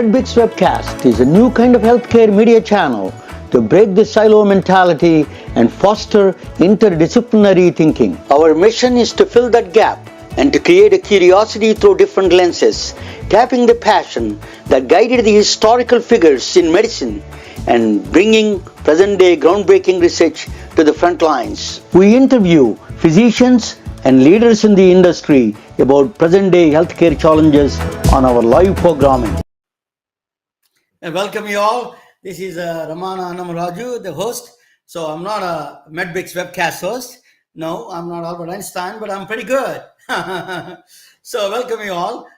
MedBricks Webcast is a new kind of healthcare media channel to break the silo mentality and foster interdisciplinary thinking. Our mission is to fill that gap and to create a curiosity through different lenses, tapping the passion that guided the historical figures in medicine and bringing present-day groundbreaking research to the front lines. We interview physicians and leaders in the industry about present-day healthcare challenges on our live programming. And welcome you all. This is Ramana Annamaraju, the host. So I'm not a MedBricks webcast host. No, I'm not Albert Einstein, but I'm pretty good. So welcome you all.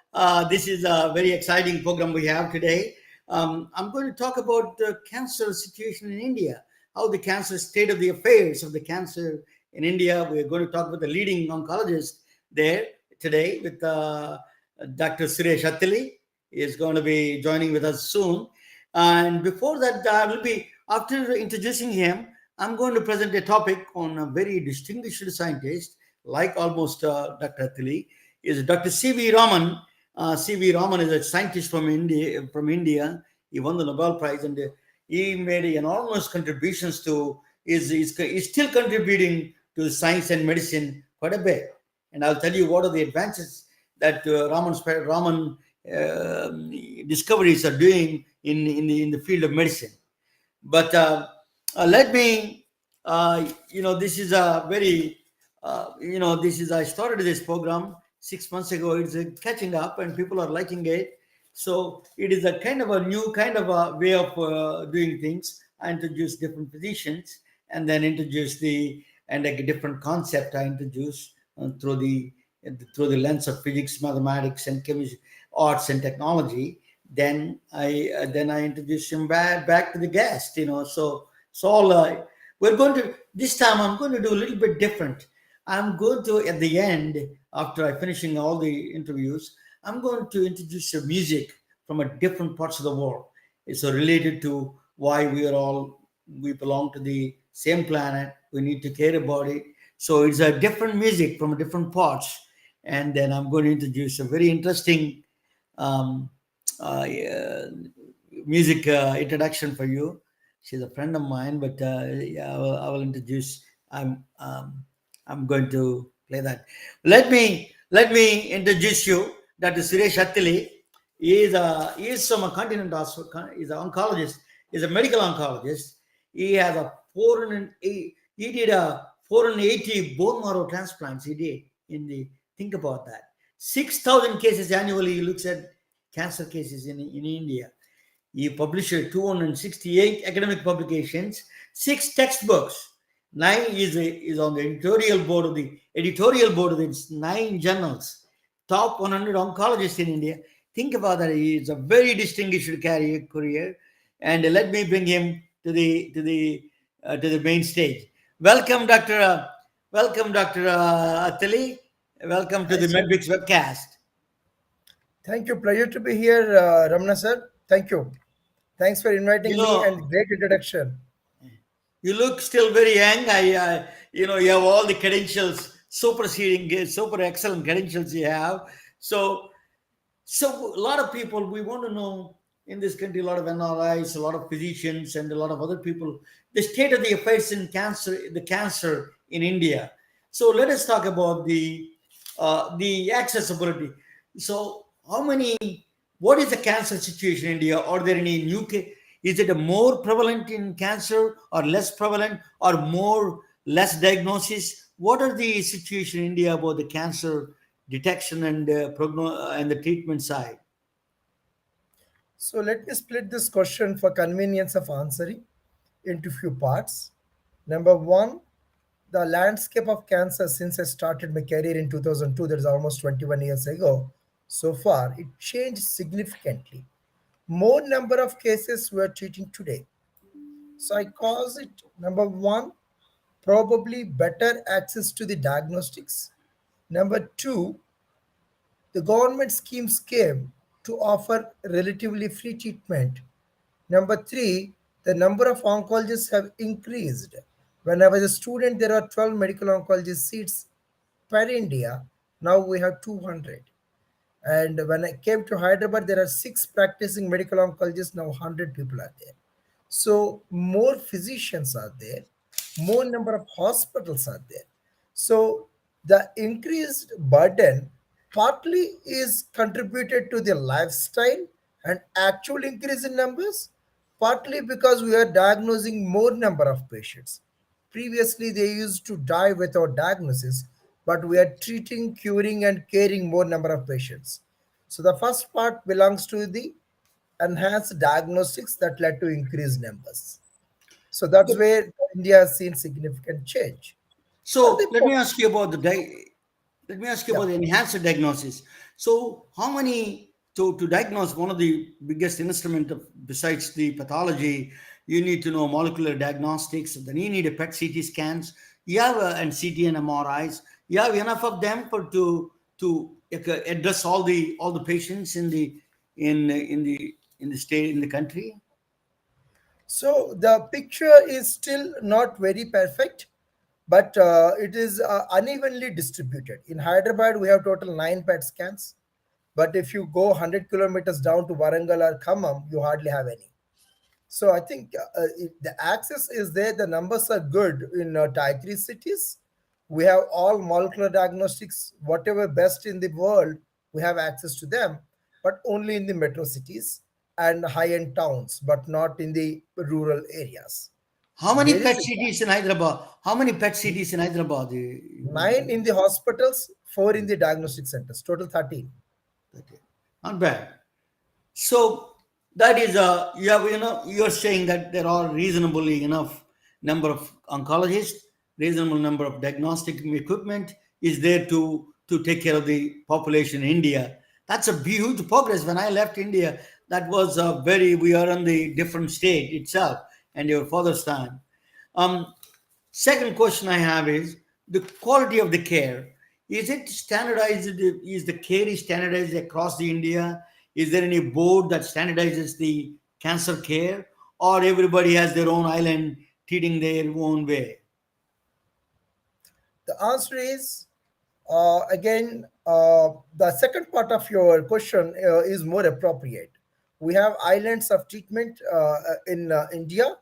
This is a very exciting program we have today. I'm going to talk about the cancer situation in India, how the cancer state of the affairs of the cancer in India. We're going to talk with the leading oncologist there today with Dr. Suresh Attili. He is going to be joining with us soon. And before that, after introducing him, I'm going to present a topic on a very distinguished scientist, like almost Dr. Attili, is Dr. C.V. Raman. C.V. Raman is a scientist from India. He won the Nobel Prize and he made enormous contributions to, is still contributing to science and medicine quite a bit. And I'll tell you what are the advances that Raman discoveries are doing in the field of medicine. But let me, this is a very, I started this program 6 months ago. It's catching up and people are liking it. So it is a kind of a new kind of a way of doing things. I introduce different positions and then introduce a different concept I introduce through the lens of physics, mathematics, and chemistry, arts and technology. Then I introduce him back to the guest. We're going to this time. I'm going to do a little bit different. I'm going to at the end, after I finishing all the interviews, I'm going to introduce some music from a different parts of the world. It's related to why we belong to the same planet. We need to care about it. So it's a different music from different parts. And then I'm going to introduce a very interesting music introduction for you. She's a friend of mine, but I will introduce. I'm going to play that. Let me introduce you, Dr. Suresh Attili. He is from a continent hospital. He's an oncologist. He's a medical oncologist. He has he did a 480 bone marrow transplants. He did think about that. 6,000 cases annually. He looks at cancer cases in India. He published 268 academic publications, 6 textbooks. 9 is on the editorial board of the 9 journals. Top 100 oncologists in India. Think about that. He is a very distinguished career. And let me bring him to the main stage. Welcome, Dr. Attili. Welcome to the MedBricks webcast. Thank you. Pleasure to be here, Ramana sir. Thank you. Thanks for inviting me and great introduction. You look still very young. You have all the credentials, super excellent credentials you have. So a lot of people, we want to know in this country, a lot of NRIs, a lot of physicians, and a lot of other people, the state of the affairs in the cancer in India. So let us talk about the accessibility. So what is the cancer situation in India? Are there any new cases? Is it more prevalent in cancer or less prevalent or less diagnosis? What are the situation in India about the cancer detection and the treatment side? So let me split this question for convenience of answering into few parts. Number one, the landscape of cancer since I started my career in 2002, that is almost 21 years ago. So far, it changed significantly. More number of cases we are treating today. So I cause it, number one, probably better access to the diagnostics. Number two, the government schemes came to offer relatively free treatment. Number three, the number of oncologists have increased. When I was a student, there were 12 medical oncologist seats per India. Now we have 200. And when I came to Hyderabad, there are six practicing medical oncologists. Now 100 people are there. So more physicians are there, more number of hospitals are there. So the increased burden partly is contributed to the lifestyle and actual increase in numbers, partly because we are diagnosing more number of patients. Previously, they used to die without diagnosis, but we are treating, curing, and caring more number of patients. So the first part belongs to the enhanced diagnostics that led to increased numbers. So that's where India has seen significant change. On So the let me ask you about let me ask you yeah. about the enhanced diagnosis. So how many to diagnose one of the biggest instrument of, besides the pathology, you need to know molecular diagnostics. Then you need a PET CT scans. You have and CT and MRIs. You have enough of them for to address all the patients in the state in the country. So the picture is still not very perfect, but it is unevenly distributed. In Hyderabad, we have total 9 PET scans, but if you go 100 kilometers down to Warangal or Khammam, you hardly have any. So I think the access is there. The numbers are good in tier 3 cities. We have all molecular diagnostics, whatever best in the world, we have access to them, but only in the metro cities and high-end towns, but not in the rural areas. How many There is PET CTs in Hyderabad? How many PET CTs in Hyderabad? 9 in the hospitals, 4 in the diagnostic centers, total 13. Okay. Not bad. So that is you're saying that there are reasonably enough number of oncologists, reasonable number of diagnostic equipment is there to take care of the population in India. That's a huge progress. When I left India, that was a very we are in the different state itself and your father's time. Um, Second question I have is the quality of the care. Is it standardized? Is the care is standardized across the India? Is there any board that standardizes the cancer care, or everybody has their own island treating their own way? The answer is again, the second part of your question is more appropriate. We have islands of treatment in India,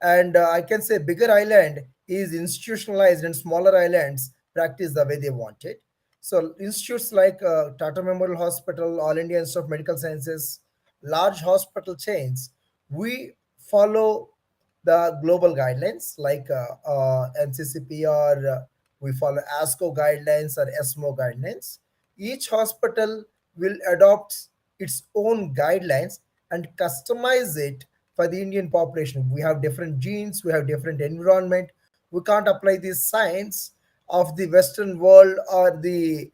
and I can say bigger island is institutionalized, and smaller islands practice the way they want it. So institutes like Tata Memorial Hospital, All India Institute of Medical Sciences, large hospital chains, we follow the global guidelines like NCCP or we follow ASCO guidelines or ESMO guidelines. Each hospital will adopt its own guidelines and customize it for the Indian population. We have different genes, we have different environment. We can't apply this science of the Western world or the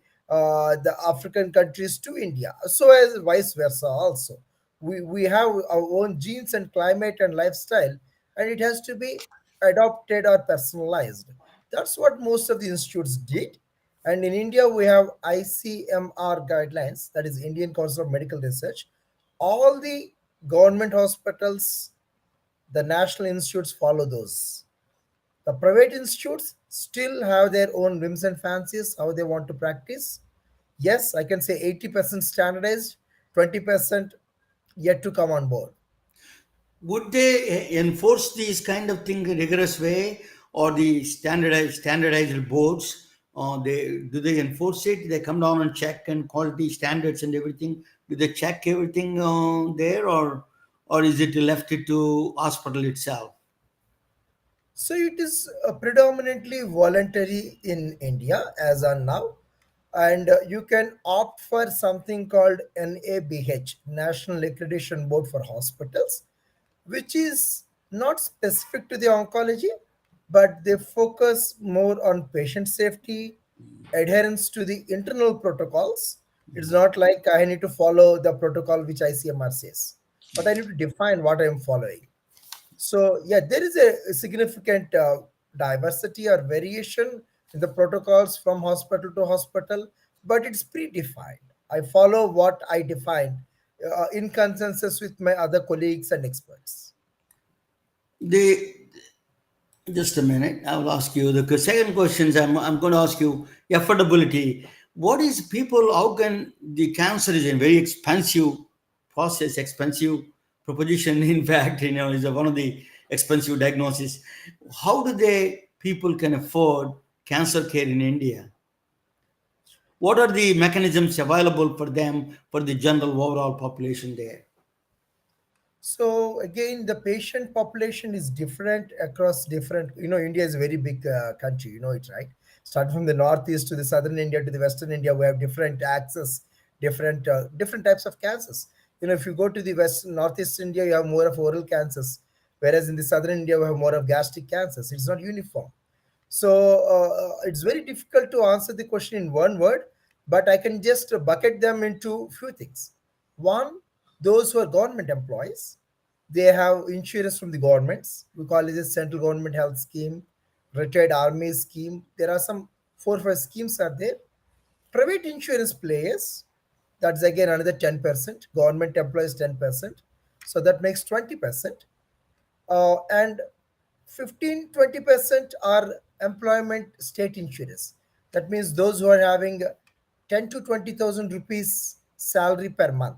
African countries to India. So as vice versa also. We have our own genes and climate and lifestyle, and it has to be adopted or personalized. That's what most of the institutes did. And in India, we have ICMR guidelines, that is Indian Council of Medical Research. All the government hospitals, the national institutes follow those. The private institutes still have their own whims and fancies, how they want to practice. Yes, I can say 80% standardized, 20% yet to come on board. Would they enforce these kind of thing in rigorous way, or the standardized boards? They do they enforce it? They come down and check and quality standards and everything. Do they check everything there, or is it left it to hospital itself? So it is predominantly voluntary in India as on now, and you can opt for something called NABH, National Accreditation Board for Hospitals, which is not specific to the oncology, but they focus more on patient safety, adherence to the internal protocols. It's not like I need to follow the protocol which ICMR says, but I need to define what I am following. So, yeah, there is a significant diversity or variation in the protocols from hospital to hospital, but it's predefined. I follow what I define in consensus with my other colleagues and experts. The Just a minute. I will ask you the second questions. I'm going to ask you affordability. what is people, how can the cancer is a very expensive process, expensive proposition, in fact, is one of the expensive diagnosis. How do they people can afford cancer care in India? What are the mechanisms available for them, for the general overall population there? So again, the patient population is different across different. India is a very big country. You know it, right? Starting from the northeast to the southern India to the western India, we have different access, different types of cancers. If you go to the northeast India, you have more of oral cancers, whereas in the southern India, we have more of gastric cancers. It's not uniform. So it's very difficult to answer the question in one word, but I can just bucket them into few things. One, those who are government employees, they have insurance from the governments. We call it a central government health scheme, retired army scheme. There are some 4 or 5 schemes are there. Private insurance players, that's again another 10%. Government employees 10%. So that makes 20%. And 15-20% are employment state insurance. That means those who are having 10 to 20,000 rupees salary per month.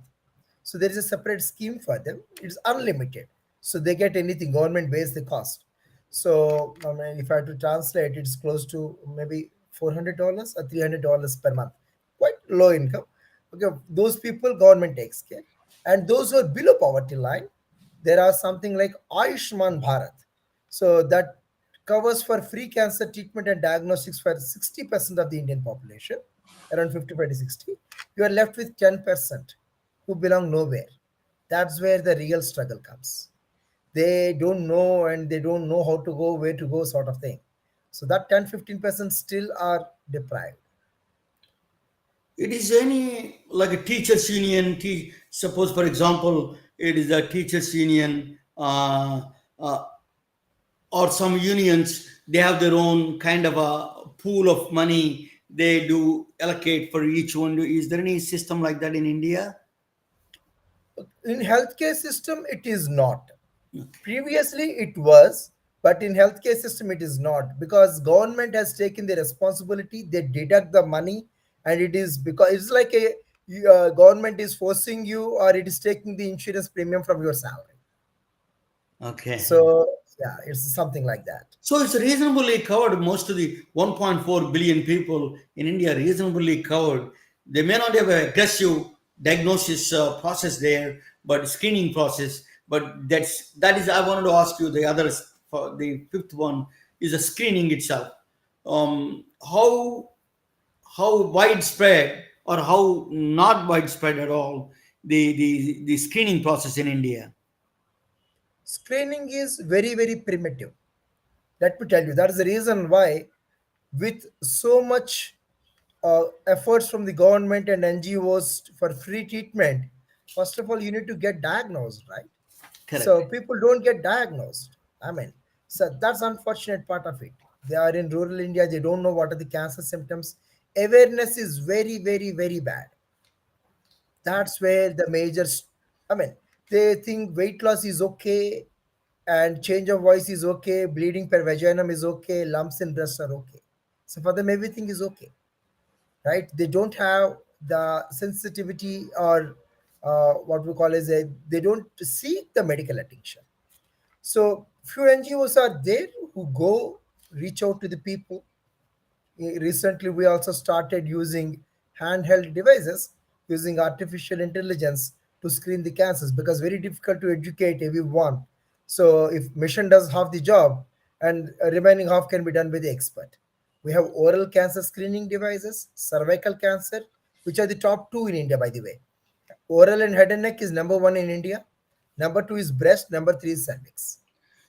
So there is a separate scheme for them. It's unlimited. So they get anything, government pays the cost. So I mean, if I had to translate, it's close to maybe $400 or $300 per month. Quite low income. Okay, those people government takes care. And those who are below poverty line, there are something like Ayushman Bharat. So that covers for free cancer treatment and diagnostics for 60% of the Indian population, around 55 to 60. You are left with 10% who belong nowhere. That's where the real struggle comes. They don't know and they don't know how to go, where to go, sort of thing. So that 10-15% still are deprived. It is any like a teachers union. Suppose, for example, it is a teachers union, uh, or some unions. They have their own kind of a pool of money. They do allocate for each one. Is there any system like that in India? In healthcare system, it is not. Previously it was, but in healthcare system it is not, because government has taken the responsibility. They deduct the money, and it is because it's like a government is forcing you, or it is taking the insurance premium from your salary. Okay. So yeah, it's something like that. So it's reasonably covered. Most of the 1.4 billion people in India are reasonably covered. They may not have an aggressive diagnosis process there, but screening process. But that is. I wanted to ask you the others. For the fifth one is the screening itself. How widespread or how not widespread at all the screening process in India? Screening is very very primitive. Let me tell you, that is the reason why, with so much efforts from the government and NGOs for free treatment, first of all, you need to get diagnosed, right? Correct. So people don't get diagnosed. I mean, so that's unfortunate part of it. They are in rural India, they don't know what are the cancer symptoms. Awareness is very, very, very bad. That's where the I mean, they think weight loss is okay, and change of voice is okay, bleeding per vaginum is okay, lumps in breasts are okay. So for them, everything is okay, right? They don't have the sensitivity, or what we call as they don't seek the medical attention. So few NGOs are there who go reach out to the people. Recently, we also started using handheld devices, using artificial intelligence to screen the cancers, because very difficult to educate everyone. So if mission does half the job, and remaining half can be done by the expert. We have oral cancer screening devices, cervical cancer, which are the top two in India, by the way. Oral and head and neck is number one in India. Number two is breast. Number three is cervix.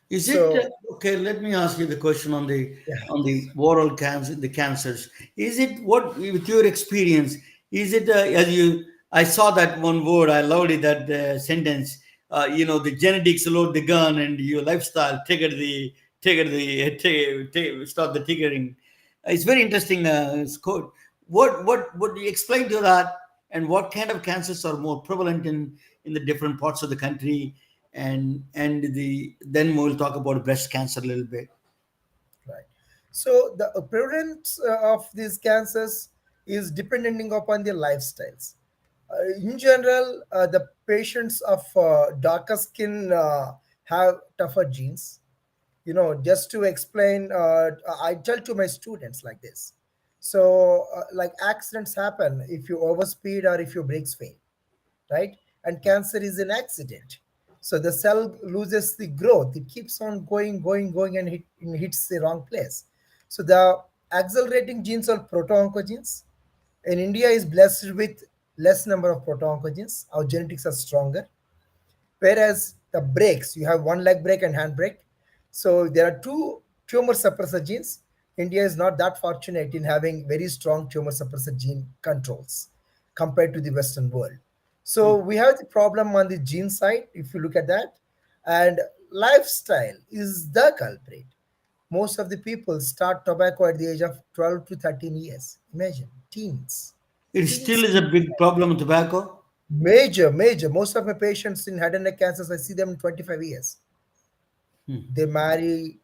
Is it So okay? Let me ask you the question on the yeah. oral cancer, the cancers. Is it what with your experience? Is it as you? I saw that one word. I loved it. That sentence. The genetics load the gun, and your lifestyle start the triggering. It's very interesting. It's quote. What do you explain to that? And what kind of cancers are more prevalent in the different parts of the country? And then we'll talk about breast cancer a little bit. Right. So the prevalence of these cancers is depending upon their lifestyles. In general, the patients of darker skin have tougher genes. Just to explain, I tell to my students like this. So, like accidents happen if you overspeed or if your brakes fail, right? And cancer is an accident. So the cell loses the growth. It keeps on going, going, going, and hits the wrong place. So the accelerating genes are proto-oncogenes. And India is blessed with less number of proto-oncogenes. Our genetics are stronger. Whereas the brakes, you have one leg brake and hand brake. So there are two tumor suppressor genes. India is not that fortunate in having very strong tumor suppressor gene controls compared to the Western world. So Hmm. we have the problem on the gene side, if you look at that. And lifestyle is the culprit. Most of the people start tobacco at the age of 12 to 13 years. Imagine, teens. It still Teens. is a big problem with tobacco. Major, major. Most of my patients in head and neck cancers, I see them in 25 years. Hmm. They marry,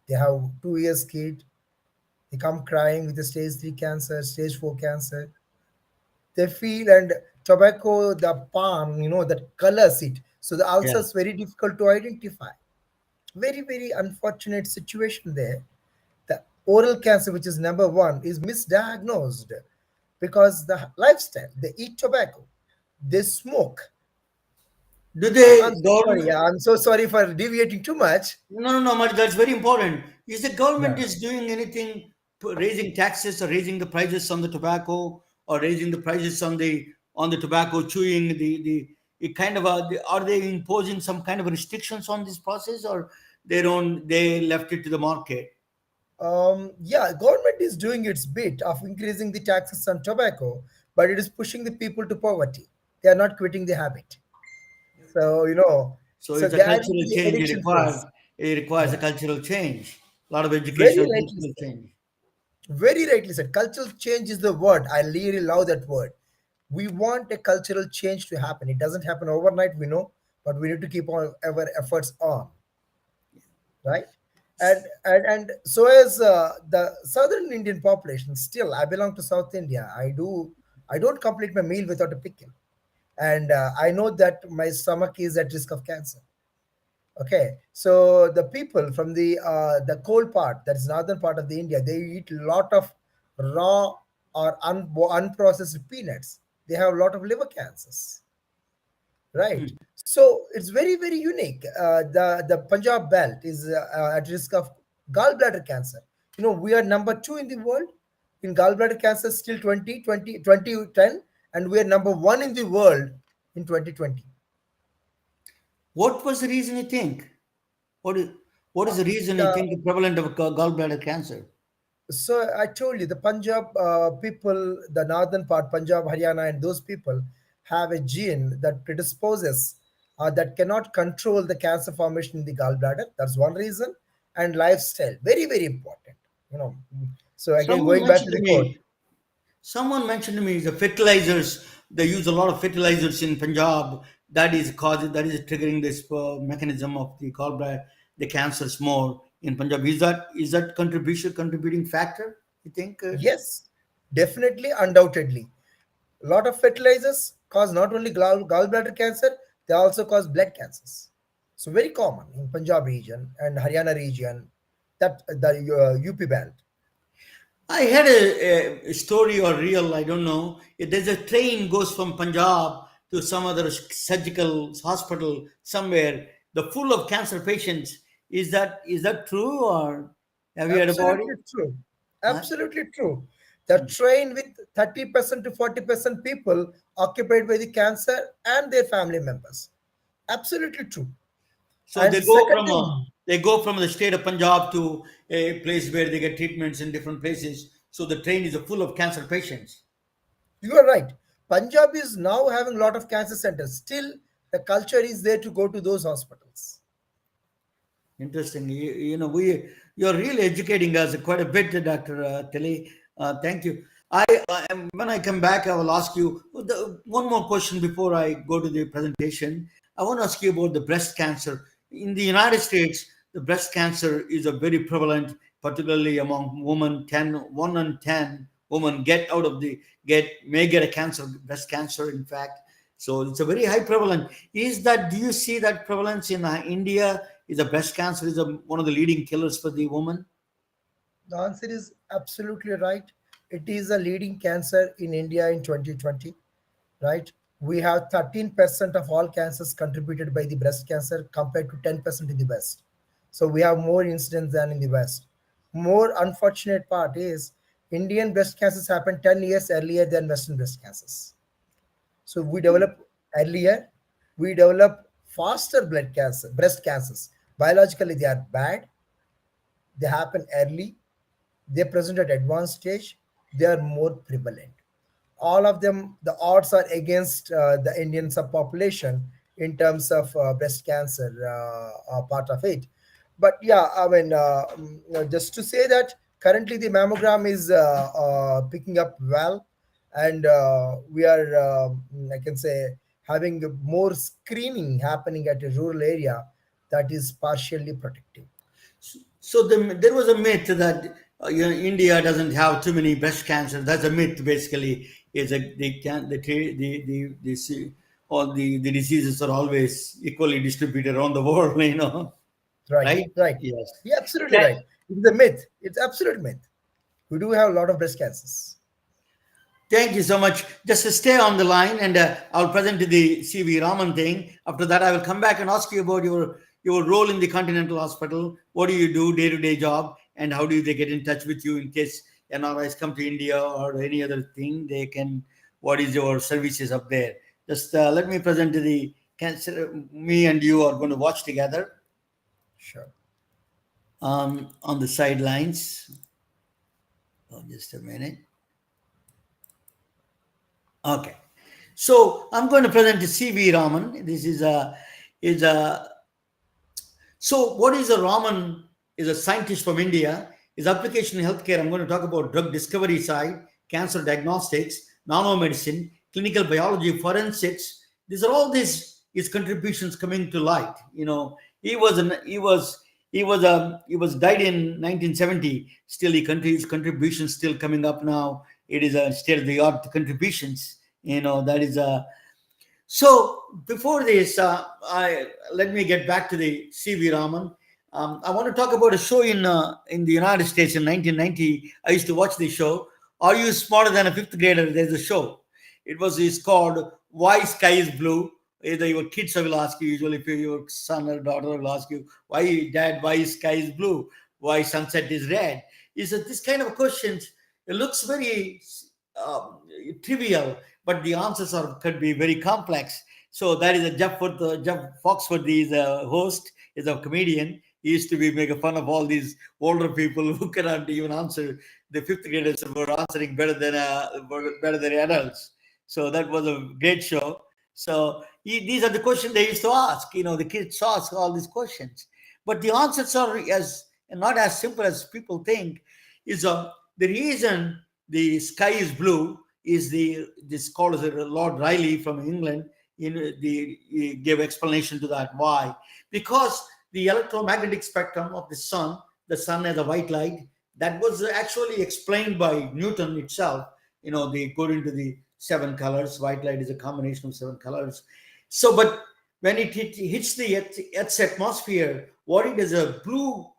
they have 2 years kid, they come crying with a stage 3 cancer, stage 4 cancer. They feel, and tobacco, the palm, that colors it. So the Yeah. ulcer is very difficult to identify. Very, very unfortunate situation there. The oral cancer, which is number one, is misdiagnosed because the lifestyle, they eat tobacco, they smoke. Do I'm they so sorry. government? Yeah, I'm so sorry for deviating too much. No, no, no, but that's very important. Is the Yeah. government is doing anything, raising taxes or raising the prices on the tobacco or raising the prices on the tobacco chewing the it kind of are they imposing some kind of restrictions on this process or they left it to the market? Yeah, government is doing its bit of increasing the taxes on tobacco, but it is pushing the people to poverty. They are not quitting the habit. So, So so it's a they are in cultural the change. It addiction requires phase. it requires a Yeah, cultural change, a lot of very educational rightly cultural said. change. Very rightly said. Cultural change is the word. I really love that word. We want a cultural change to happen. It doesn't happen overnight, we know, but we need to keep on our efforts on, right? And so as the southern Indian population, still I belong to South India. I don't complete my meal without a pickle, and I know that my stomach is at risk of cancer. Okay, so the people from the cold part, that is northern part of the India, they eat a lot of raw or unprocessed peanuts. They have a lot of liver cancers, right? Hmm. So it's very, very unique. The Punjab belt is at risk of gallbladder cancer. We are number two in the world in gallbladder cancer, still 2010, and we are number one in the world in 2020. What was the reason you think? What is what is the reason you The think the prevalent of gallbladder cancer? So I told you, the Punjab people, the northern part, Punjab, Haryana, and those people have a gene that predisposes, that cannot control the cancer formation in the gallbladder. That's one reason. And lifestyle, very, very important. You know. So again, Someone going back to mentioned the to quote, me. Someone mentioned to me the fertilizers. They use a lot of fertilizers in Punjab. That is triggering this mechanism of the gallbladder, the cancers more in Punjab. Is that contributing factor? You think? yes, definitely, undoubtedly. A lot of fertilizers cause not only gallbladder cancer, they also cause blood cancers. So very common in Punjab region and Haryana region, that the UP belt. I had a story or real, I don't know. There's a train goes from Punjab to some other surgical hospital somewhere. The full of cancer patients. Is that true or have you heard about it? Absolutely true. Huh? Absolutely true. The train with 30% to 40% people occupied by the cancer and their family members. Absolutely true. So And second thing, they go from the state of Punjab to a place where they get treatments in different places. So the train is full of cancer patients. you are right. Punjab is now having a lot of cancer centers. Still, the culture is there to go to those hospitals. Interesting. You're really educating us quite a bit, Dr. Tilly. Thank you. When I come back, I will ask you one more question before I go to the presentation. I want to ask you about the breast cancer. In the United States, the breast cancer is a very prevalent, particularly among women. 1 in 10 women may get a cancer, breast cancer, in fact. So it's a very high prevalent. Do you see that prevalence in India? Is the breast cancer one of the leading killers for the woman? The answer is absolutely right. It is a leading cancer in India in 2020, right? We have 13% of all cancers contributed by the breast cancer compared to 10% in the West. So we have more incidents than in the West. More unfortunate part is Indian breast cancers happen 10 years earlier than Western breast cancers. So we develop earlier, we develop faster breast cancers. Biologically, they are bad, they happen early, they present at advanced stage, they are more prevalent. All of them, the odds are against the Indian subpopulation in terms of breast cancer part of it. But yeah, I mean, just to say that currently the mammogram is picking up well, and we are, I can say, having more screening happening at a rural area that is partially protective. So there was a myth that India doesn't have too many breast cancer. That's a myth, basically. Is that they can all the diseases are always equally distributed around the world. Right, Right? right. Yes. You're absolutely right. It's a myth. It's absolute myth. We do have a lot of breast cancers. Thank you so much. Just to stay on the line, and I'll present to the CV Raman thing. After that, I will come back and ask you about your role in the Continental Hospital. What do you do, day-to-day job, and how do they get in touch with you in case NRIs come to India or any other thing? They can. What is your services up there? Just let me present to the cancer. Me and you are going to watch together Sure. on the sidelines. Oh, just a minute. Okay. So I'm going to present to CV Raman. This is a so what is a Raman is a scientist from India. His application in healthcare. I'm going to talk about drug discovery side, cancer diagnostics, nanomedicine, clinical biology, forensics. These are all his contributions coming to light. He was an he was died in 1970. Still, his contributions still coming up now. It is a state of the art contributions. That is a so before this, let me get back to the CV Raman. I want to talk about a show in the United States in 1990. I used to watch the show. Are you smarter than a fifth grader? There's a show. It's called Why Sky is Blue. Either your kids will ask you, usually if your son or daughter will ask you, why dad, why sky is blue? Why sunset is red? Is that this kind of questions? It looks very trivial, but the answers could be very complex. So that is a Jeff Foxworthy is a host, is a comedian. He used to be making fun of all these older people who cannot even answer. The fifth graders were answering better than adults. So that was a great show. So these are the questions they used to ask. The kids ask all these questions, but the answers are as not as simple as people think. Is the reason the sky is blue is this scholar Lord Riley from England. He gave explanation to that why, because the electromagnetic spectrum of the sun has a white light that was actually explained by Newton itself. They go into the seven colors. White light is a combination of seven colors. So, but when it hits the Earth's atmosphere, what it is a blue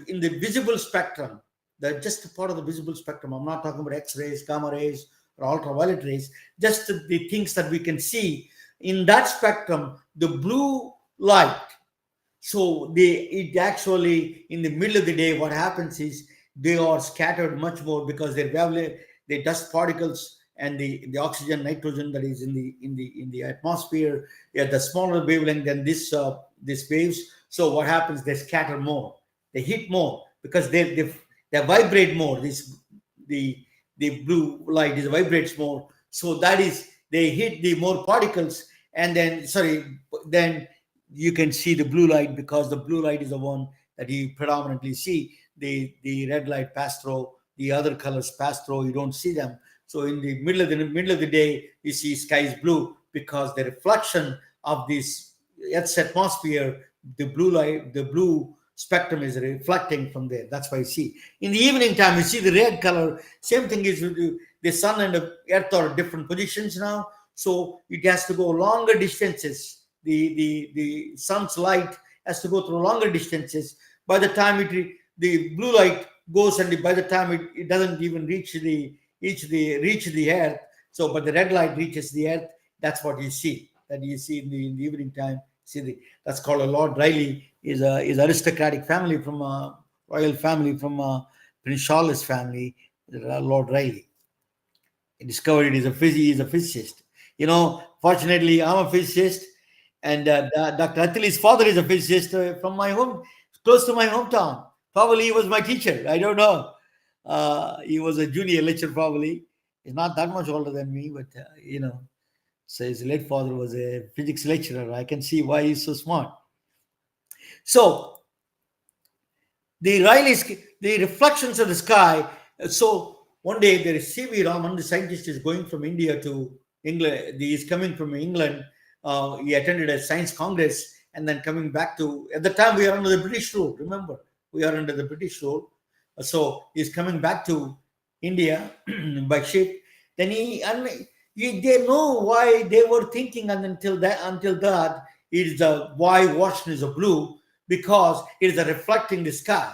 in the visible spectrum. They're just a part of the visible spectrum. I'm not talking about X-rays, gamma rays, or ultraviolet rays. Just the things that we can see in that spectrum. The blue light. So it actually in the middle of the day, what happens is they are scattered much more because the dust particles and the oxygen, nitrogen that is in the atmosphere, the smaller wavelength than this waves. So what happens? They scatter more, they hit more because they vibrate more. The blue light vibrates more. So that is they hit the more particles, and then you can see the blue light because the blue light is the one that you predominantly see. The red light pass through, the other colors pass through. You don't see them. So in the middle of the day, you see sky is blue because the reflection of this Earth's atmosphere, the blue spectrum is reflecting from there. That's why you see. In the evening time, you see the red color. Same thing is with the sun and the earth are at different positions now. So it has to go longer distances. The sun's light has to go through longer distances. By the time the blue light goes, and by the time it doesn't even reach the earth. So, but the red light reaches the earth. That's what you see. That you see in the evening time. That's called a Lord Rayleigh. Is aristocratic family from a royal family from Prince Charles family. Lord Rayleigh. He discovered it. He's a physicist. Fortunately, I'm a physicist, and Dr. Attili's father is a physicist from my home, close to my hometown. Probably he was my teacher. I don't know. He was a junior lecturer probably. He's not that much older than me, but so his late father was a physics lecturer. I can see why he's so smart. So the reflections of the sky. So one day there is C.V. Raman, the scientist, is going from India to England. He is coming from England. He attended a science congress and then coming back to, at the time we are under the British rule. Remember, we are under the British rule. So he's coming back to India by ship. Then they know why they were thinking until that is why Washington is a blue, because it is reflecting the sky.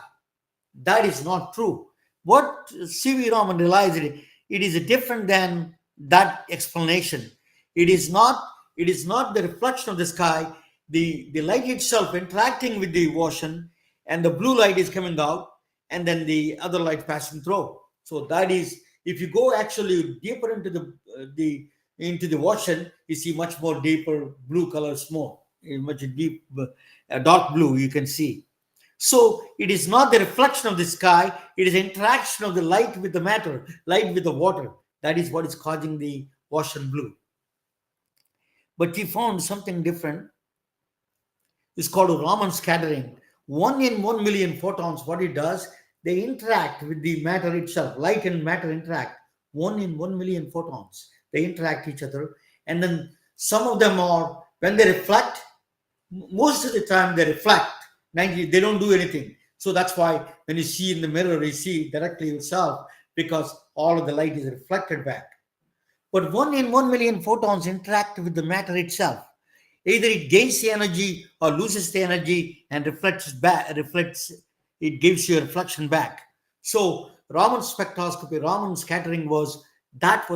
That is not true. What C.V. Raman realized, it is different than that explanation. It is not the reflection of the sky, the light itself interacting with the ocean, and the blue light is coming out, and then the other light passing through. So that is, if you go actually deeper into the ocean, you see much more deeper blue colors, more much deep dark blue you can see. So it is not the reflection of the sky, it is interaction of the light with the matter, light with the water. That is what is causing the ocean blue. But he found something different. It's called Raman scattering. 1 in 1 million photons, what it does, they interact with the matter itself. Light and matter interact. 1 in 1 million photons. They interact each other. And then some of them are, when they reflect, most of the time they reflect. They don't do anything. So that's why when you see in the mirror, you see directly yourself, because all of the light is reflected back. But 1 in 1 million photons interact with the matter itself. Either it gains the energy or loses the energy and reflects back. It gives you a reflection back. So Raman spectroscopy, Raman scattering was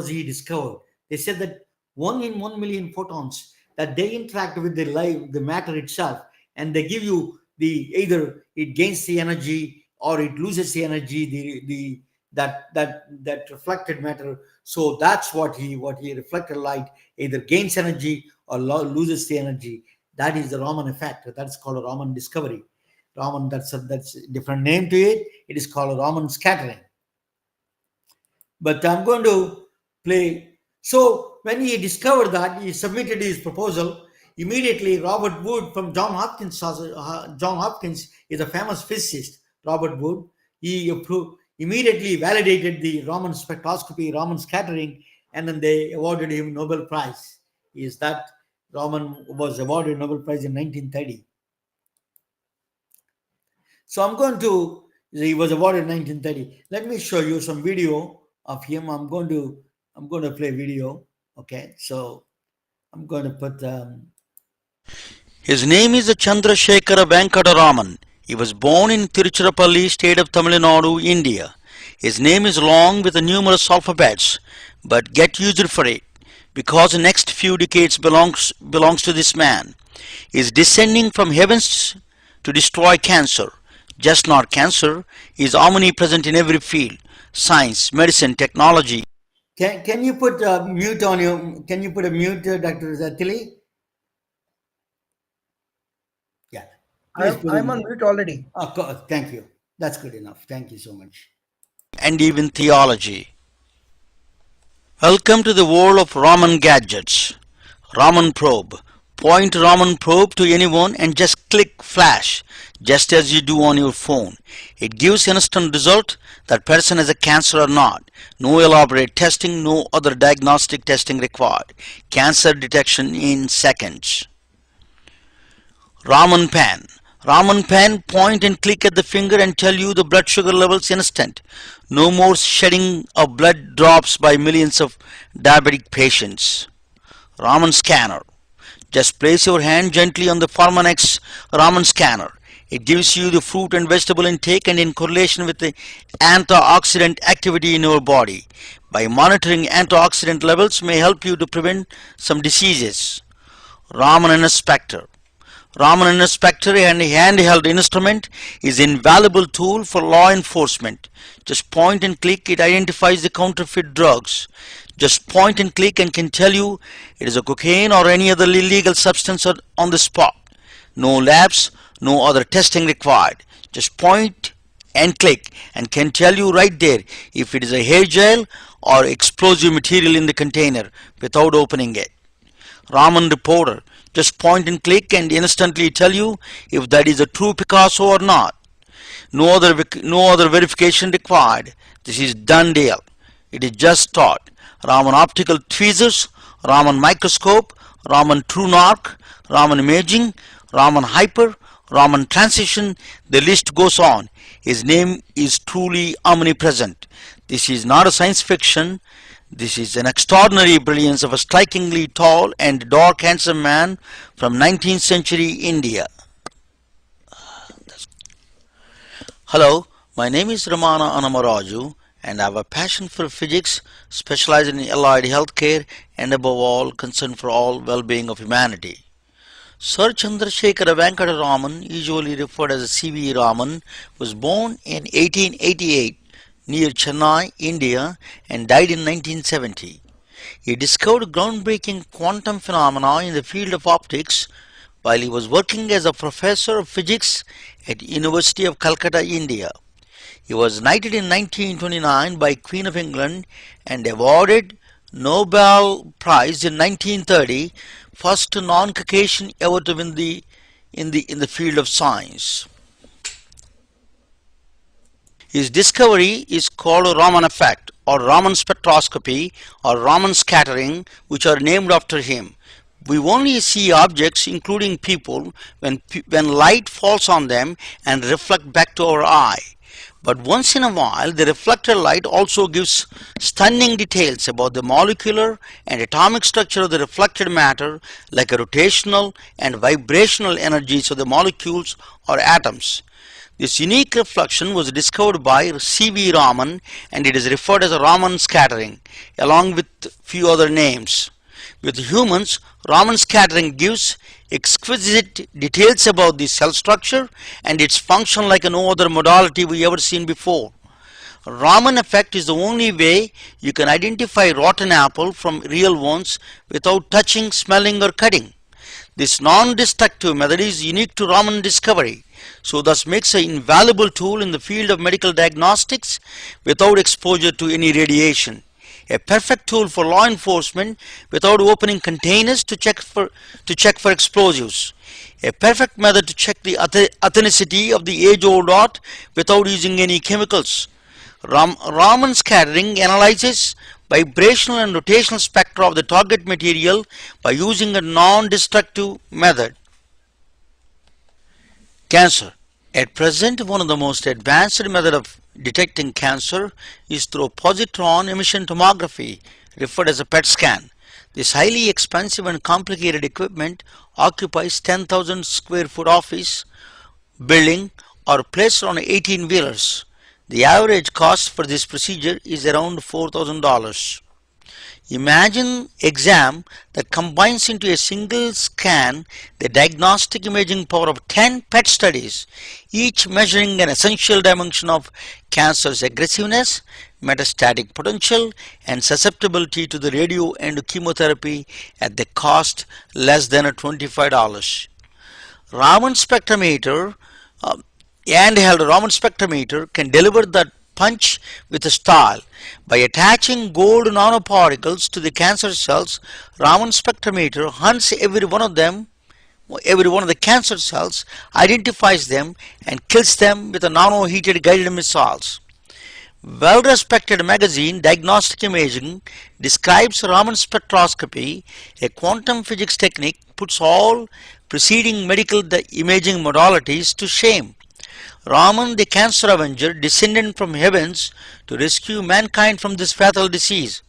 he discovered. They said that 1 in 1 million photons, that they interact with the matter itself, and they give you either it gains the energy or it loses the energy, that reflected matter. So that's what he reflected light either gains energy or loses the energy. That is the Raman effect. That's called a Raman discovery. Raman, that's a different name to it. It is called a Raman scattering. But I'm going to play. So when he discovered that, he submitted his proposal. Immediately, Robert Wood from John Hopkins is a famous physicist. Robert Wood, he immediately validated the Raman spectroscopy, Raman scattering, and then they awarded him Nobel Prize. Raman was awarded Nobel Prize in 1930. So he was awarded in 1930. Let me show you some video of him. I'm going to play video. Okay, so I'm going to put. His name is Chandrasekhara Venkata Raman. He was born in Tiruchirappalli, state of Tamil Nadu, India. His name is long with numerous alphabets, but get used for it, because the next few decades belongs to this man. He is descending from heavens to destroy cancer. Just not cancer, he is omnipresent in every field: science, medicine, technology. Can you put a mute on your? Can you put a mute, Dr. Attili? Yeah. I'm on mute already. Oh, thank you. That's good enough. Thank you so much. And even theology. Welcome to the world of Raman gadgets. Raman probe. Point Raman probe to anyone and just click flash, just as you do on your phone. It gives instant result that person has a cancer or not. No elaborate testing, no other diagnostic testing required. Cancer detection in seconds. Raman pen. Raman pen, point and click at the finger and tell you the blood sugar levels instant. No more shedding of blood drops by millions of diabetic patients. Raman scanner. Just place your hand gently on the Formanex Raman scanner. It gives you the fruit and vegetable intake and in correlation with the antioxidant activity in your body. By monitoring antioxidant levels may help you to prevent some diseases. Raman inspector. Raman inspector, a handheld instrument, is an invaluable tool for law enforcement. Just point and click, it identifies the counterfeit drugs. Just point and click and can tell you it is a cocaine or any other illegal substance on the spot. No labs, no other testing required. Just point and click and can tell you right there if it is a hair gel or explosive material in the container without opening it. Raman reporter. Just point and click and instantly tell you if that is a true Picasso or not. No other verification required. This is done deal. It is just taught. Raman optical tweezers, Raman microscope, Raman true narc, Raman imaging, Raman hyper, Raman transition, the list goes on. His name is truly omnipresent. This is not a science fiction. This is an extraordinary brilliance of a strikingly tall and dark handsome man from 19th century India. Hello, my name is Ramana Anamaraju and I have a passion for physics, specialized in allied healthcare and above all concern for all well-being of humanity. Sir Chandrasekhara Venkata Raman, usually referred as C.V. Raman, was born in 1888 near Chennai, India, and died in 1970. He discovered groundbreaking quantum phenomena in the field of optics while he was working as a professor of physics at University of Calcutta, India. He was knighted in 1929 by Queen of England and awarded Nobel Prize in 1930, first non-Caucasian ever to win in the field of science. His discovery is called Raman effect or Raman spectroscopy or Raman scattering, which are named after him. We only see objects, including people, when light falls on them and reflect back to our eye. But once in a while, the reflected light also gives stunning details about the molecular and atomic structure of the reflected matter, like a rotational and vibrational energies of the molecules or atoms. This unique reflection was discovered by C.V. Raman and it is referred as a Raman scattering, along with few other names. With humans, Raman scattering gives exquisite details about the cell structure and its function like no other modality we ever seen before. Raman effect is the only way you can identify rotten apple from real ones without touching, smelling or cutting. This non-destructive method is unique to Raman discovery, so thus makes an invaluable tool in the field of medical diagnostics without exposure to any radiation. A perfect tool for law enforcement without opening containers to check for explosives. A perfect method to check the authenticity of the age-old art without using any chemicals. Raman scattering analyzes vibrational and rotational spectra of the target material by using a non-destructive method. Cancer. At present, one of the most advanced methods of detecting cancer is through positron emission tomography, referred as a PET scan. This highly expensive and complicated equipment occupies 10,000 square foot office building or placed on 18-wheelers. The average cost for this procedure is around $4,000. Imagine exam that combines into a single scan the diagnostic imaging power of 10 PET studies, each measuring an essential dimension of cancer's aggressiveness, metastatic potential, and susceptibility to the radio and chemotherapy at the cost less than $25. Raman spectrometer, handheld Raman spectrometer can deliver that punch with a style. By attaching gold nanoparticles to the cancer cells, Raman spectrometer hunts every one of the cancer cells, identifies them and kills them with a nano-heated guided missiles. Well-respected magazine Diagnostic Imaging describes Raman spectroscopy, a quantum physics technique puts all preceding medical imaging modalities to shame. Raman, the cancer avenger, descended from heavens to rescue mankind from this fatal disease.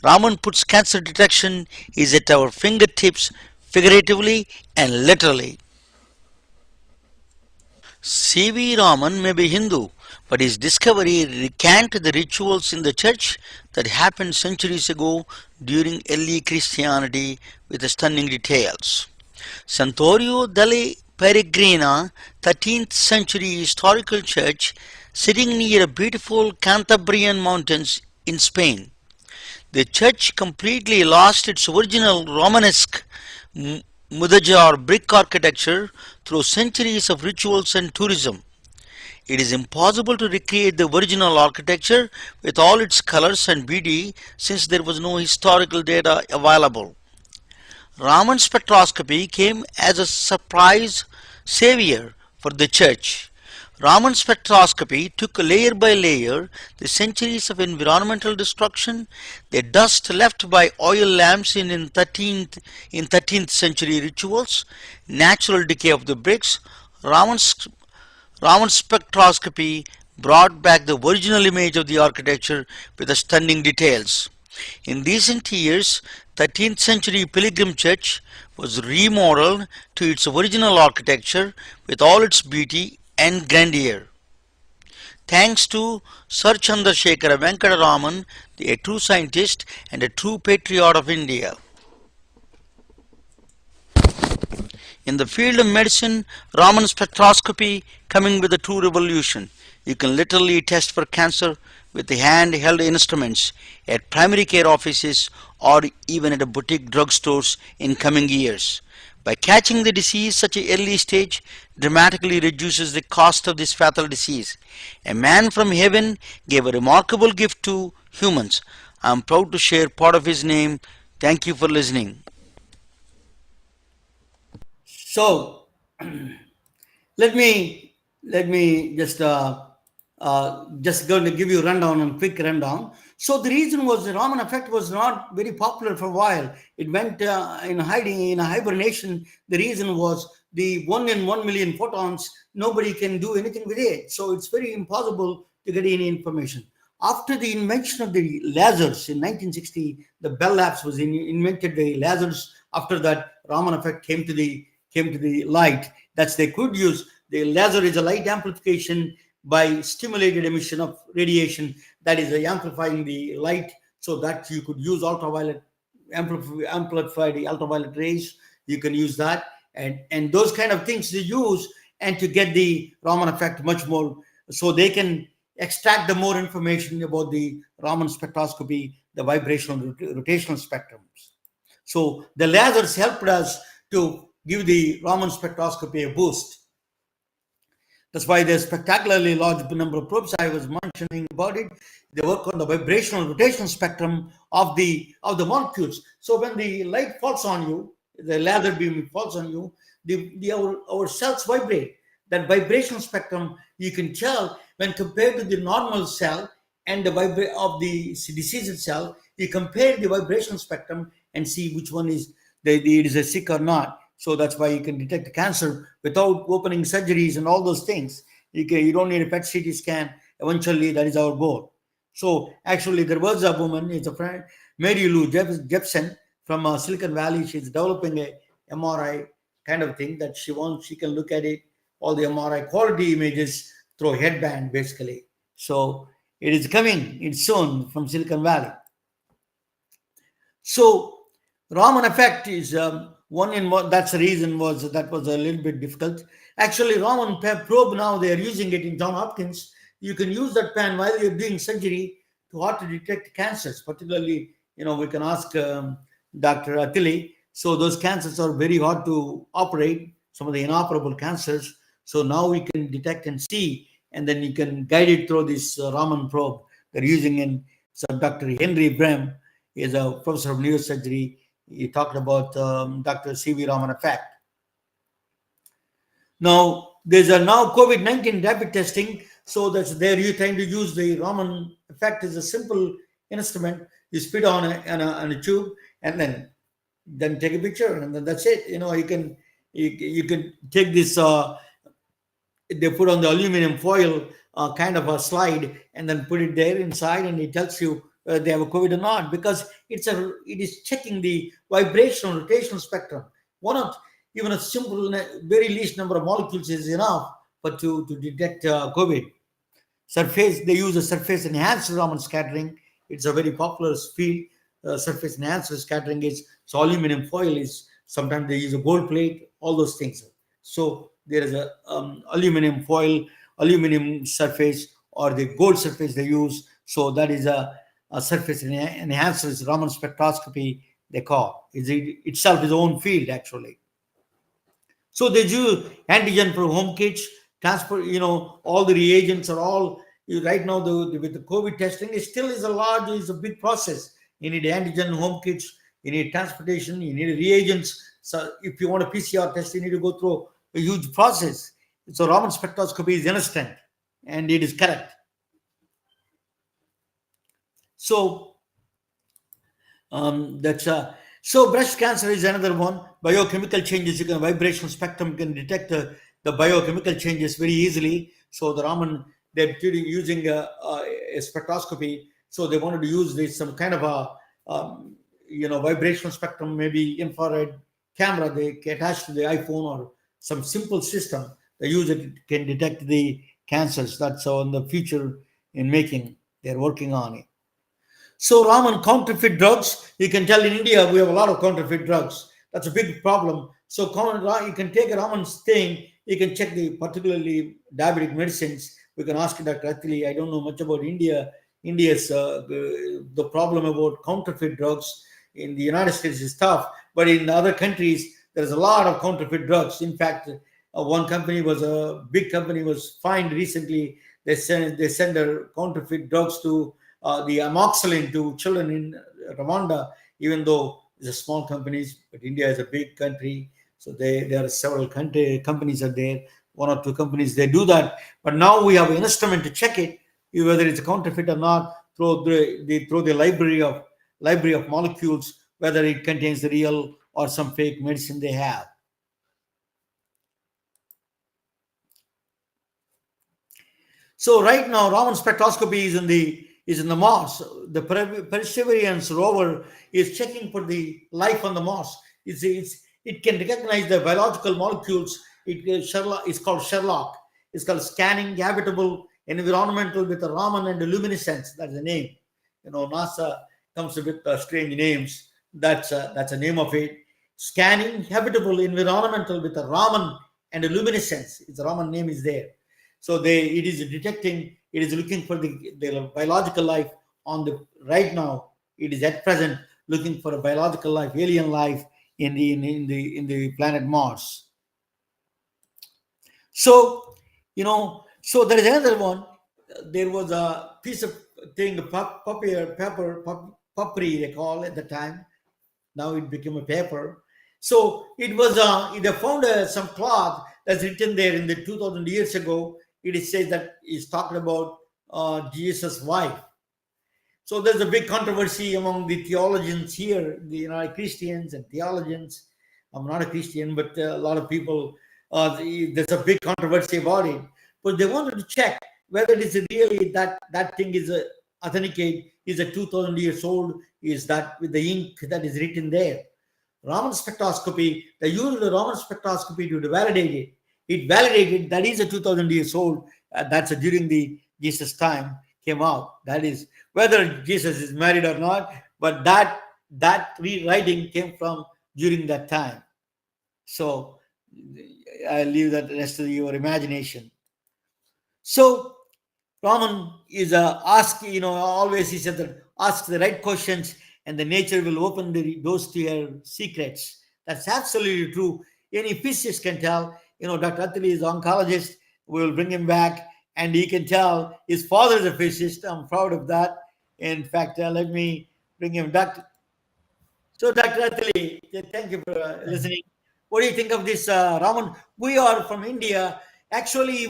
Raman puts cancer detection is at our fingertips, figuratively and literally. C.V. Raman may be Hindu, but his discovery recanted the rituals in the church that happened centuries ago during early Christianity with stunning details. Santorio delle Peregrina, 13th century historical church sitting near beautiful Cantabrian mountains in Spain. The church completely lost its original Romanesque mudija or brick architecture through centuries of rituals and tourism. It is impossible to recreate the original architecture with all its colors and beauty since there was no historical data available. Raman spectroscopy came as a surprise savior for the church. Raman spectroscopy took layer by layer the centuries of environmental destruction, the dust left by oil lamps in 13th century rituals, natural decay of the bricks. Raman spectroscopy brought back the original image of the architecture with the stunning details. In recent years, 13th century Pilgrim Church was remodeled to its original architecture with all its beauty and grandeur. Thanks to Sir Chandrasekhara Venkata Raman, a true scientist and a true patriot of India. In the field of medicine, Raman spectroscopy coming with a true revolution. You can literally test for cancer with the handheld instruments at primary care offices or even at a boutique drugstores in coming years. By catching the disease such an early stage dramatically reduces the cost of this fatal disease. A man from heaven gave a remarkable gift to humans. I am proud to share part of his name. Thank you for listening. So let me just going to give you a quick rundown. So the reason was the Raman effect was not very popular for a while. It went in hiding, in a hibernation. The reason was the 1 in 1 million photons. Nobody can do anything with it. So it's very impossible to get any information. After the invention of the lasers in 1960, the Bell Labs was invented the lasers. After that, Raman effect came to the light. That's they could use the laser is a light amplification by stimulated emission of radiation that is amplifying the light so that you could use ultraviolet amplify the ultraviolet rays. You can use that and those kind of things they use and to get the Raman effect much more so they can extract the more information about the Raman spectroscopy, the vibrational rotational spectrums. So the lasers helped us to give the Raman spectroscopy a boost. That's why there's spectacularly large number of probes I was mentioning about it. They work on the vibrational rotational spectrum of the molecules. So when the light falls on you, the laser beam falls on you, our cells vibrate. That vibrational spectrum you can tell when compared to the normal cell and the of the diseased cell. You compare the vibrational spectrum and see which one is it is a sick or not. So that's why you can detect cancer without opening surgeries and all those things. You don't need a PET CT scan. Eventually, that is our goal. So actually, there was a woman, it's a friend, Mary Lou Jepson from Silicon Valley. She's developing a MRI kind of thing that she can look at it, all the MRI quality images through a headband, basically. So it is coming. It's soon from Silicon Valley. So Raman effect is one in one. That's the reason that was a little bit difficult. Actually, Raman probe now they are using it in John Hopkins. You can use that pan while you're doing surgery to detect cancers. Particularly, we can ask Dr. Attili. So those cancers are very hard to operate. Some of the inoperable cancers. So now we can detect and see, and then you can guide it through this Raman probe they're using in. So Dr. Henry Brem is a professor of neurosurgery. He talked about Dr. C.V. Raman effect. Now, there's a now COVID-19 rapid testing. So that's there. You're trying to use the Raman effect is a simple instrument. You spit on a tube and then take a picture, and then that's it. You can take this. They put on the aluminum foil kind of a slide and then put it there inside, and it tells you whether they have a COVID or not, because it is checking the vibrational rotational spectrum. One of Even a simple very least number of molecules is enough for to detect COVID. Surface, they use a surface enhanced Raman scattering. It's a very popular field. Surface enhanced scattering is so aluminum foil is, sometimes they use a gold plate, all those things. So there is a aluminum foil, aluminum surface, or the gold surface they use. So that is a surface enhanced Raman spectroscopy they call. Itself is own field actually. So they do antigen for home kits, transport, all the reagents are all right now with the COVID testing, it still is a big process. You need antigen, home kits, you need transportation, you need reagents. So if you want a PCR test, you need to go through a huge process. So Raman spectroscopy is instant and it is correct. So that's so breast cancer is another one. Biochemical changes, you can vibrational spectrum can detect the biochemical changes very easily. So the Raman, they're using a spectroscopy. So they wanted to use this some kind of a vibrational spectrum, maybe infrared camera they can attach to the iPhone or some simple system. They use it can detect the cancers. That's on the future in making. They're working on it. So Raman, counterfeit drugs, you can tell in India we have a lot of counterfeit drugs. That's a big problem. So you can take a Raman's thing, you can check the particularly diabetic medicines. We can ask Dr. Attili. I don't know much about India. India's the problem about counterfeit drugs in the United States is tough, but in other countries there's a lot of counterfeit drugs. In fact, one company was a big company was fined recently. They send their counterfeit drugs to the amoxicillin to children in Rwanda, even though it's a small companies, but India is a big country. So there are several companies are there, one or two companies, they do that. But now we have an instrument to check it, whether it's a counterfeit or not, through the library of molecules, whether it contains the real or some fake medicine they have. So right now, Raman spectroscopy is in the Mars. The Perseverance rover is checking for the life on the Mars. It can recognize the biological molecules. It's called Sherlock. It's called scanning habitable environmental with a Raman and a luminescence. That's the name. NASA comes with strange names. That's a name of it. Scanning habitable environmental with a Raman and a luminescence. Its Raman name is there. So it is detecting, it is looking for the biological life on the right now. It is at present looking for a biological life, alien life in the planet Mars. So so there is another one. There was a piece of thing, puppery they call at the time. Now it became a paper. So it was they found some cloth that's written there in the 2000 years ago. It is says that is talking about Jesus' wife. So there's a big controversy among the theologians here, Christians and theologians. I'm not a Christian, but a lot of people, there's a big controversy about it. But they wanted to check whether it is really that thing is authenticate, is a 2000 years old, is that with the ink that is written there. Raman spectroscopy, they used the Raman spectroscopy to validate it. It validated that is a 2000 years old. That's during the Jesus time came out. That is whether Jesus is married or not, but that rewriting came from during that time. So I leave that rest to your imagination. So Raman is always he said that ask the right questions and the nature will open the doors to your secrets. That's absolutely true. Any physicist can tell. Dr. Attili is an oncologist. We will bring him back and he can tell his father is a physicist. I'm proud of that. In fact, let me bring him back. So, Dr. Attili, thank you for Thank listening. What do you think of this, Raman? We are from India. Actually,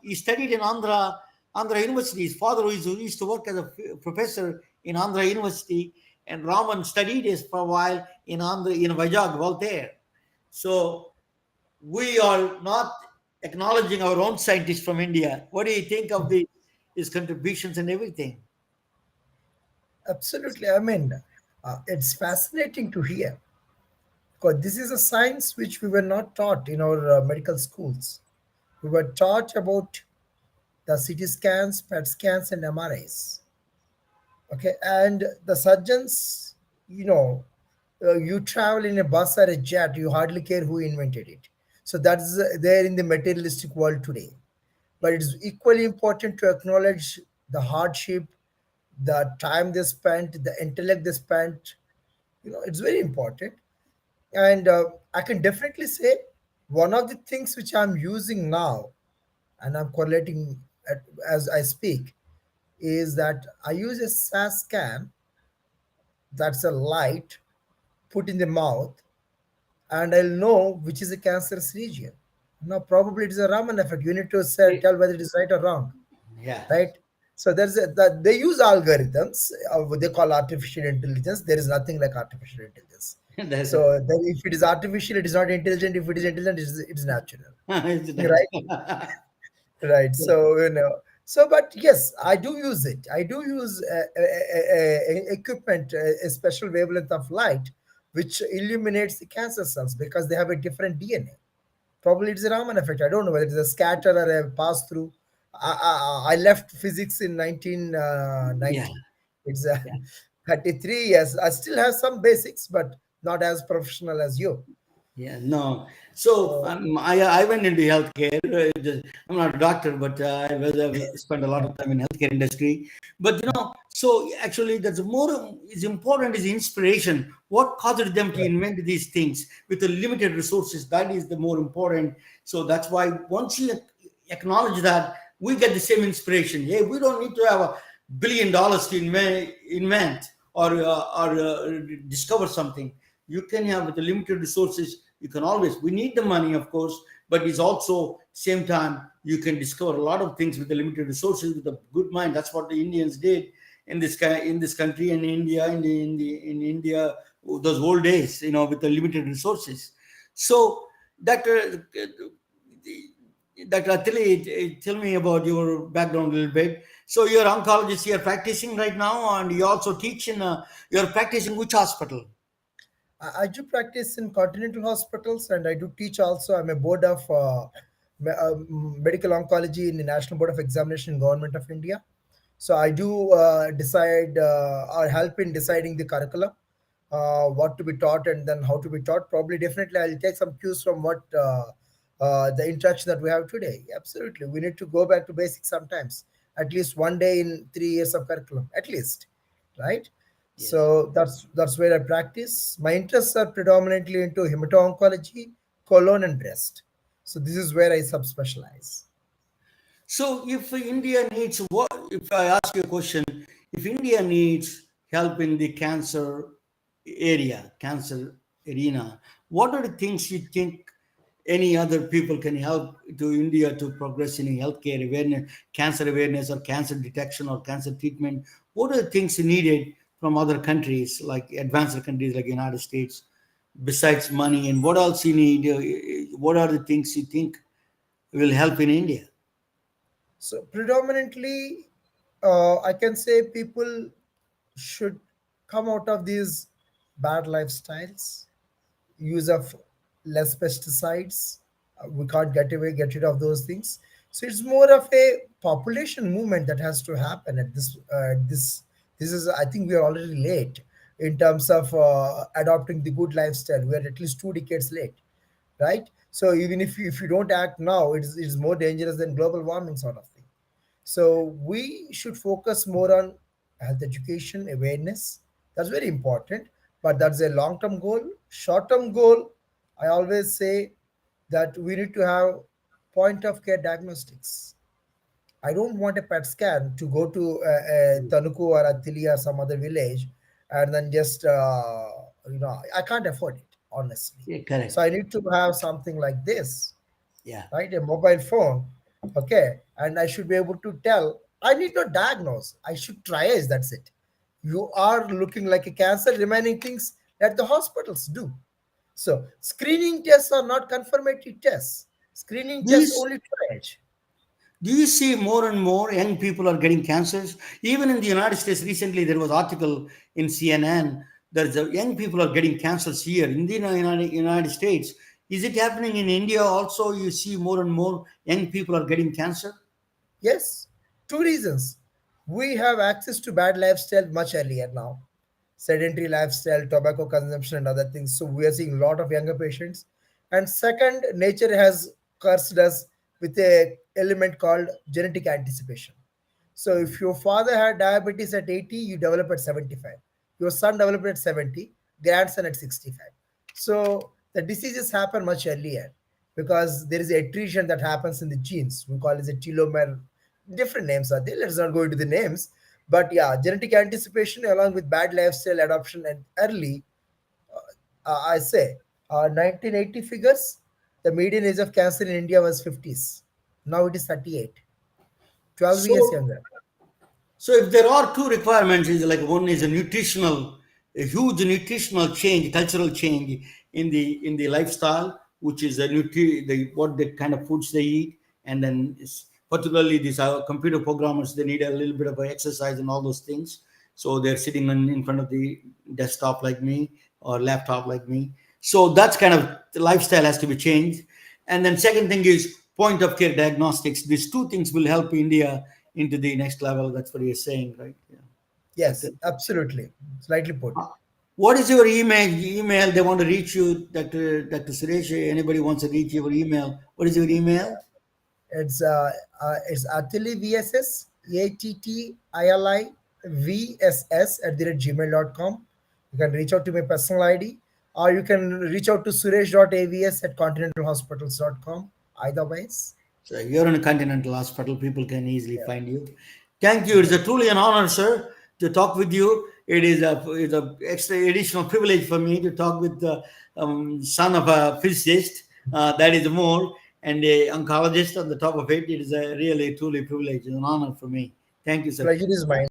he studied in Andhra University. His father who used to work as a professor in Andhra University, and Raman studied this for a while in Andhra, in Vijag, Voltaire. So we are not acknowledging our own scientists from India. What do you think of his contributions and everything? Absolutely. I mean, it's fascinating to hear because this is a science which we were not taught in our medical schools. We were taught about the CT scans, PET scans, and MRIs. Okay, and the surgeons, you travel in a bus or a jet, you hardly care who invented it. So that's there in the materialistic world today. But it's equally important to acknowledge the hardship, the time they spent, the intellect they spent. It's very important. And I can definitely say one of the things which I'm using now, and I'm correlating as I speak, is that I use a SAS scan, that's a light put in the mouth, and I'll know which is a cancerous region. Now, probably it is a Raman effect. You need to say, tell whether it is right or wrong, Yeah, right? So that they use algorithms, what they call artificial intelligence. There is nothing like artificial intelligence. that's So then if it is artificial, it is not intelligent. If it is intelligent, it is natural, it's right? nice. Right. So so but yes, I do use it. I do use equipment, a special wavelength of light which illuminates the cancer cells because they have a different DNA. Probably it's a Raman effect. I don't know whether it's a scatter or a pass through. I left physics in Yeah, 1990. It's yeah. 33 years. I still have some basics, but not as professional as you. Yeah, no. So So I went into healthcare. I'm not a doctor, but I've spent a lot of time in healthcare industry. But so actually, that's more is important is inspiration. What caused them to right. invent these things with the limited resources? That is the more important. So that's why once you acknowledge that, we get the same inspiration. Hey, we don't need to have $1 billion to invent or discover something. You can have with the limited resources. You can always. We need the money, of course, but it's also same time you can discover a lot of things with the limited resources with a good mind. That's what the Indians did in this country and India in India those old days. With the limited resources. So that. Dr. Attili, tell me about your background a little bit. So you're oncologist, you're practicing right now, and you also teach you're practicing which hospital? I do practice in continental hospitals and I do teach also. I'm a board of medical oncology in the National Board of Examination in Government of India. So I do decide or help in deciding the curriculum, what to be taught and then how to be taught. Probably, definitely, I'll take some cues from what the interaction that we have today. Absolutely, we need to go back to basics sometimes. At least one day in 3 years of curriculum, at least, right? Yes. So that's where I practice. My interests are predominantly into hemato-oncology, colon, and breast. So this is where I subspecialize. So if India needs what? If I ask you a question, if India needs help in the cancer arena, what are the things you think any other people can help to India to progress in healthcare awareness, cancer awareness, or cancer detection or cancer treatment? What are the things needed from other countries, like advanced countries like United States, besides money? And what else you need? What are the things you think will help in India? So predominantly, I can say people should come out of these bad lifestyles, use of less pesticides. We can't get rid of those things. So it's more of a population movement that has to happen at this. This is, I think, we are already late in terms of adopting the good lifestyle. We are at least 2 decades late, right? So even if you don't act now, it's more dangerous than global warming sort of thing. So we should focus more on health education, awareness. That's very important, but that's a long-term goal. Short-term goal, I always say that we need to have point of care diagnostics. I don't want a PET scan to go to Tanuku or Attili or some other village and then just, I can't afford it, honestly. Yeah, So correct. I need to have something like this. Yeah. right? A mobile phone, okay, and I should be able to tell. I need not diagnose. I should triage. That's it. You are looking like a cancer. Remaining things that the hospitals do. So screening tests are not confirmatory tests. Screening Do you, tests s- only triage. do you see more and more young people are getting cancers? Even in the United States, recently there was article in CNN. There's young people are getting cancers here in the United States. Is it happening in India also? You see more and more young people are getting cancer. Yes, two reasons. We have access to bad lifestyle much earlier now. Sedentary lifestyle, tobacco consumption, and other things. So we are seeing a lot of younger patients. And second, nature has cursed us with a element called genetic anticipation. So if your father had diabetes at 80, you develop at 75. Your son developed at 70, grandson at 65. So the diseases happen much earlier because there is a attrition that happens in the genes. We call it a telomere. Different names are there. Let's not go into the names. But yeah, genetic anticipation along with bad lifestyle adoption and early, I say, 1980 figures, the median age of cancer in India was 50s. Now it is 38, 12 years So younger. So if there are two requirements, is like one is a huge nutritional change, cultural change in the lifestyle, which is the what the kind of foods they eat, and then particularly these computer programmers, they need a little bit of exercise and all those things. So they're sitting in front of the desktop like me or laptop like me. So that's kind of the lifestyle has to be changed. And then second thing is point of care diagnostics. These two things will help India into the next level. That's what you're saying, right? Yeah. Yes, That's it. absolutely. Slightly put. What is your email? Email they want to reach you, Dr. Suresh. Anybody wants to reach your email? What is your email? It's Attili VSS, ATTILI VSS at the rate gmail.com. You can reach out to my personal ID or you can reach out to suresh.avs at continentalhospitals.com. Either ways. So you're in a continental hospital. People can easily find you. Thank you. It's a truly an honor, sir, to talk with you. It's a extra additional privilege for me to talk with the son of a physicist. That is more, and a oncologist on the top of it. It is a really truly privilege and an honor for me. Thank you, sir. Pleasure is mine.